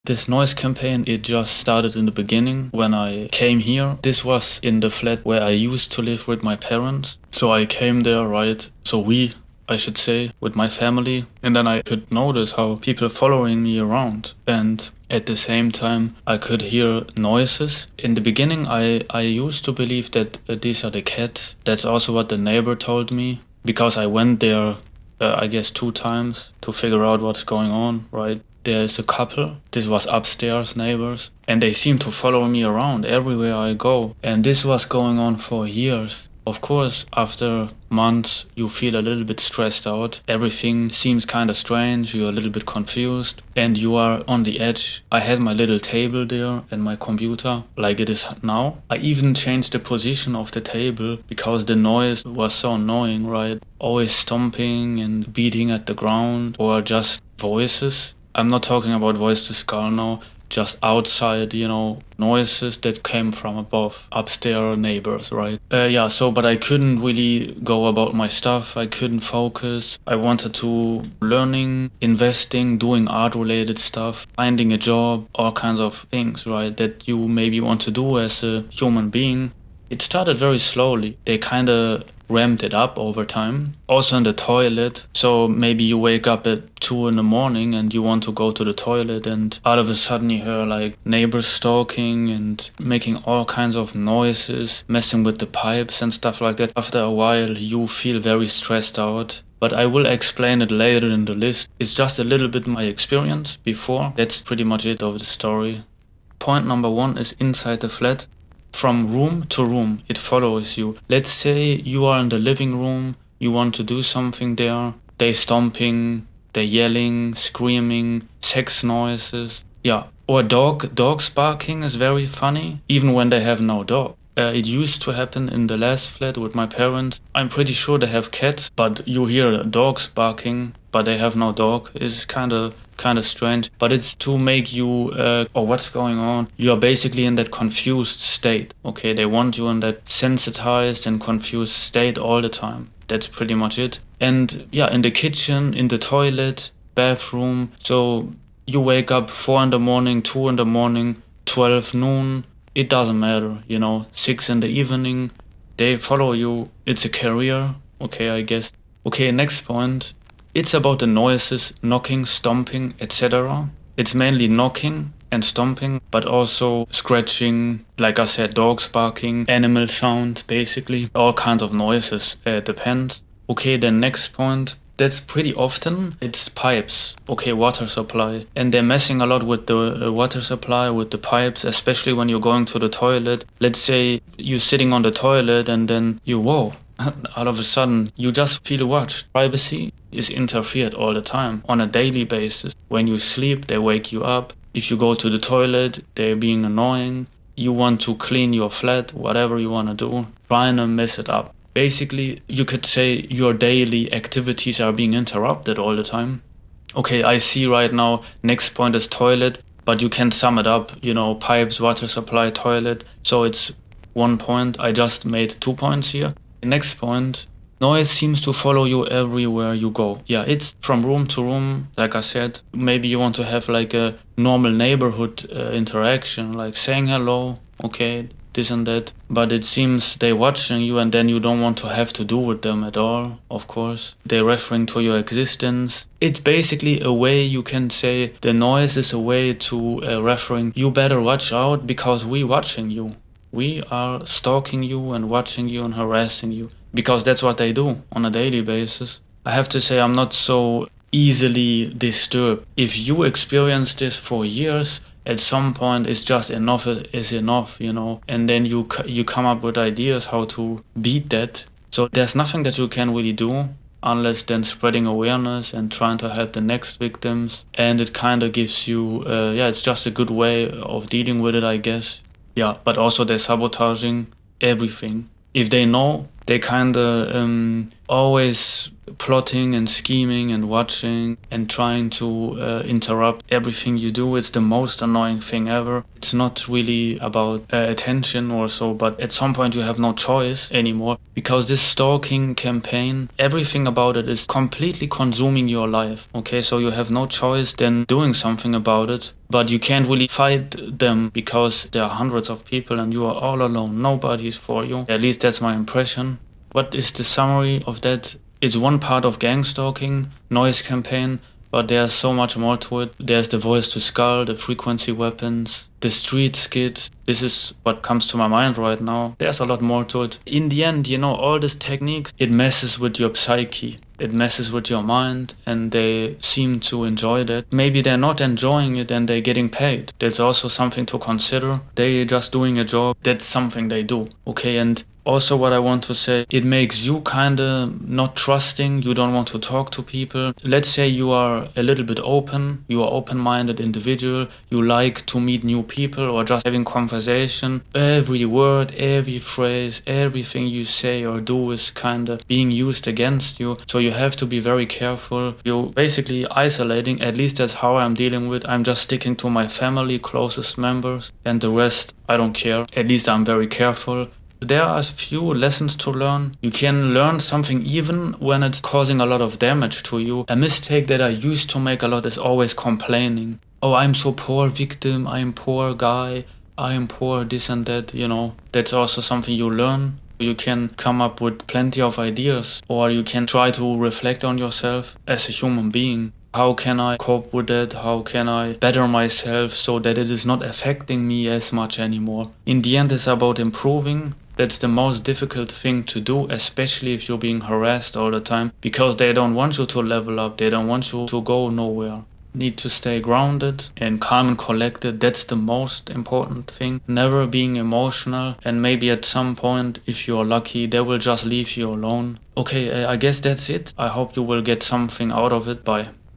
This noise campaign, it just started in the beginning when I came here. This was in the flat where I used to live with my parents. So I came there, right? I should say, with my family. And then I could notice how people following me around. And at the same time, I could hear noises. In the beginning, I used to believe that these are the cats. That's also what the neighbor told me. Because I went there, I guess 2 times to figure out what's going on, right? There's a couple, this was upstairs neighbors, and they seem to follow me around everywhere I go. And this was going on for years. Of course, after months, you feel a little bit stressed out. Everything seems kind of strange, you're a little bit confused, and you are on the edge. I had my little table there and my computer, like it is now. I even changed the position of the table because the noise was so annoying, right? Always stomping and beating at the ground, or just voices. I'm not talking about voice to skull now, just outside, noises that came from above, upstairs neighbors, right? But I couldn't really go about my stuff. I couldn't focus. I wanted to learning, investing, doing art related stuff, finding a job, all kinds of things, right? That you maybe want to do as a human being. It started very slowly. They kind of ramped it up over time. Also in the toilet. So maybe you wake up at 2 in the morning and you want to go to the toilet, and all of a sudden you hear like neighbors talking and making all kinds of noises, messing with the pipes and stuff like that. After a while you feel very stressed out. But I will explain it later in the list. It's just a little bit my experience before. That's pretty much it of the story. Point number 1 is inside the flat. From room to room, it follows you. Let's say you are in the living room, you want to do something there. They stomping, they yelling, screaming, sex noises. Yeah, or dogs barking is very funny, even when they have no dog. It used to happen in the last flat with my parents. I'm pretty sure they have cats, but you hear dogs barking, but they have no dog. It's kind of strange, but it's to make you what's going on. You are basically in that confused state. Okay, they want you in that sensitized and confused state all the time. That's pretty much it. And yeah, in the kitchen, in the toilet, bathroom. So you wake up 4 in the morning, 2 in the morning, 12 noon. It doesn't matter, 6 in the evening. They follow you. It's a career. Okay, I guess. Okay, next point. It's about the noises, knocking, stomping, etc. It's mainly knocking and stomping, but also scratching, like I said, dogs barking, animal sounds, basically. All kinds of noises, depends. Okay, the next point. That's pretty often. It's pipes. Okay, water supply. And they're messing a lot with the water supply, with the pipes, especially when you're going to the toilet. Let's say you're sitting on the toilet and then whoa, all of a sudden you just feel watched. Privacy is interfered all the time on a daily basis. When you sleep, they wake you up. If you go to the toilet, they're being annoying. You want to clean your flat, whatever you want to do, trying to mess it up. Basically, you could say your daily activities are being interrupted all the time. Okay, I see right now, next point is toilet, but you can sum it up, pipes, water supply, toilet. So it's 1 point. I just made 2 points here. The next point, noise seems to follow you everywhere you go. Yeah, it's from room to room, like I said. Maybe you want to have like a normal neighborhood interaction, like saying hello, okay, this and that, but it seems they're watching you and then you don't want to have to do with them at all, of course. They're referring to your existence. It's basically a way you can say the noise is a way to referring you better watch out because we watching you. We are stalking you and watching you and harassing you because that's what they do on a daily basis. I have to say I'm not so easily disturbed. If you experience this for years, at some point it's just enough is enough, and then you come up with ideas how to beat that. So there's nothing that you can really do unless then spreading awareness and trying to help the next victims. And it kind of gives you, it's just a good way of dealing with it, I guess. Yeah, but also they're sabotaging everything. If they know, they kind of always plotting and scheming and watching and trying to interrupt everything you do. It's the most annoying thing ever. It's not really about attention or so, but at some point you have no choice anymore, because this stalking campaign, everything about it is completely consuming your life. Okay, so you have no choice than doing something about it, but you can't really fight them because there are hundreds of people and you are all alone. Nobody's for you. At least that's my impression. What is the summary of that? It's one part of Gangstalking, noise campaign, but there's so much more to it. There's the voice to skull, the frequency weapons, the street skits. This is what comes to my mind right now. There's a lot more to it. In the end, all this techniques, it messes with your psyche. It messes with your mind, and they seem to enjoy that. Maybe they're not enjoying it and they're getting paid. That's also something to consider. They're just doing a job. That's something they do. Okay, and also what I want to say, it makes you kinda not trusting. You don't want to talk to people. Let's say you are a little bit open. You are open-minded individual. You like to meet new people or just having conversation. Every word, every phrase, everything you say or do is kinda being used against you. So you have to be very careful. You're basically isolating. At least that's how I'm dealing with. I'm just sticking to my family, closest members, and the rest, I don't care. At least I'm very careful. There are a few lessons to learn. You can learn something even when it's causing a lot of damage to you. A mistake that I used to make a lot is always complaining. Oh, I'm so poor victim, I'm poor guy, I'm poor this and that, That's also something you learn. You can come up with plenty of ideas, or you can try to reflect on yourself as a human being. How can I cope with that? How can I better myself so that it is not affecting me as much anymore? In the end, it's about improving. That's the most difficult thing to do, especially if you're being harassed all the time, because they don't want you to level up. They don't want you to go nowhere. Need to stay grounded and calm and collected. That's the most important thing. Never being emotional, and maybe at some point, if you're lucky, they will just leave you alone. Okay, I guess that's it. I hope you will get something out of it. Bye.